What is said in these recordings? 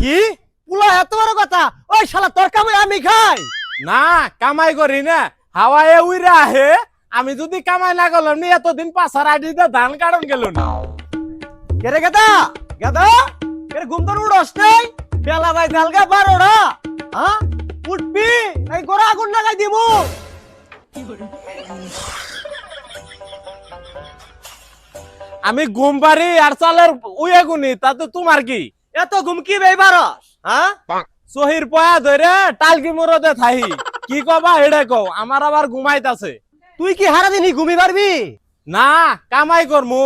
কি পুলা এত বড় কথা? ওই শালা তোর কামাই আমি খাই না কামাই করি না, হাওয়ায় উইরা আহে। আমি যদি কামাই না করলাম নি এতদিন পাশার আইডিতে ধান কাটন গেল না। কেরে গেদা গেদা কেরে ঘুম তো উড়স নাই? বেলা ভাই জালগা 12টা। হ্যাঁ উঠবি এই গোড়া আগুন লাগাই দিমু। আমি ঘুম পারি আর চালের উইয়া গুনি, তাতে তোমার কি? এত ঘুম কি বেই বারস? হ্যাঁ সহির পয়া ধরে টালকি মুরদে থাহি। কি কবা হেডে কও, আমার আবার ঘুমাইতাছে। তুই কি হারা দিনই ঘুমি পারবি? না কামাই করমু,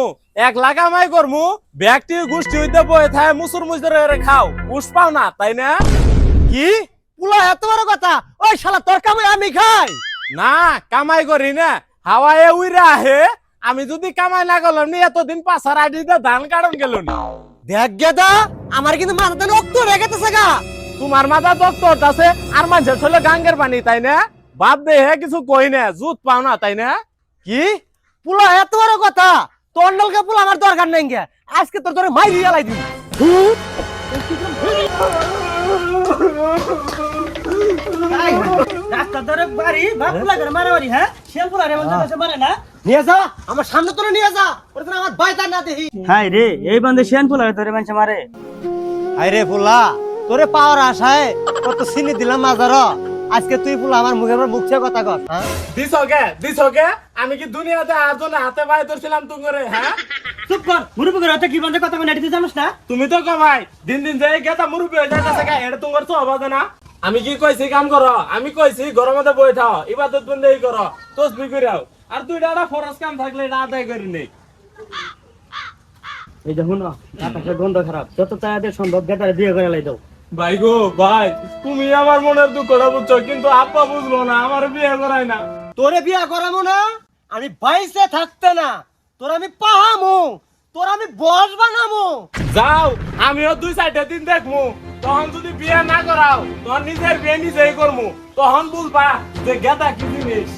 একলা কামাই করমু। ব্যক্তি গোষ্ঠী হইতে বয়ে থায় মুসুর মুসুরে খাও, উস পাও না তাই না? কি পুলা এত বড় কথা? ওই শালা তোর কামাই আমি খাই। না কামাই করি না, হাওয়ায় উইরা আহে। আমি যদি কামাই না করলাম নি এতদিন পাশার আইডিতে ধান কাটন গেল না। দেখ গেদা আমার কিন্তু মাথাতে রক্ত রেখেছে গা। তোমার মাথা ডক্টর আছে আর মানুষের ছেলে গাঙ্গের পানি তাই না? বাপ দে হে কিছু কই না, জুত পাও না তাই না? কি পুলা এত বড় কথা? তোর নলকে পুলা আমার দরকার নাই গে। আজকে তোর ধরে মাইরি জ্বালাই দিই। রাস্তা ধরে বাড়ি বাপুলা করে মারামারি। হ্যাঁ শেলপুলা রে মধ্যে মারে না। নিয়ে যা আমার সামনে তোরে নিয়ে যা, ওরে তো আমার বাইতা না দেখি। হাই রে এই বান্দে শেনফুলা ধরে মানুষ মারে। আরে ফুলা তোরে পাওয়ার আশায় কত চিনি দিলাম মাজার। আজকে তুই ফুলা আমার মুখের পর মুখ ছেয়ে কথা কর। হ্যাঁ দিছ কে? আমি কি দুনিয়াতে আর জন্য হাতে পায়ে ধরছিলাম তুমি করে? হ্যাঁ চুপ কর, মুরুবি করে কি বান্দে কথা কই নাইতে জানিস না? তুমি তো কমাই দিন দিন যাই গেতা মুরুবি হয়ে যাইতাছে কা, এটা তোমার তো হবে না। আমি কি কইছি কাম করো, আমি কইছি গরমতে বই থাও, ইবাদত বন্দেই করো, তসবিহ কইরাও। আর তুই ডাটা ফরজ কাম থাকলে এটা আদায় করি নেই। এই দেখুন না আকাশের গন্ধ খারাপ, যত তাড়াতাড়ি সম্ভব গেটারে বিয়ে করে লাই দাও। ভাই গো ভাই, তুমি আমার মনের দুঃখটা বুঝছো, কিন্তু আব্বা বুঝলো না, আমার বিয়ে করাই না। তোরে বিয়া করামু না, আমি বাইসে থাকতে না তোর আমি পাহামু, তোর আমি বস বানামু। যাও আমিও 2-4 দিন দেখমু, তখন যদি বিয়ে না করাও তখন নিজের বিয়ে নিজেই করমু, তখন বুঝবা যে গেদা কি জিনিস।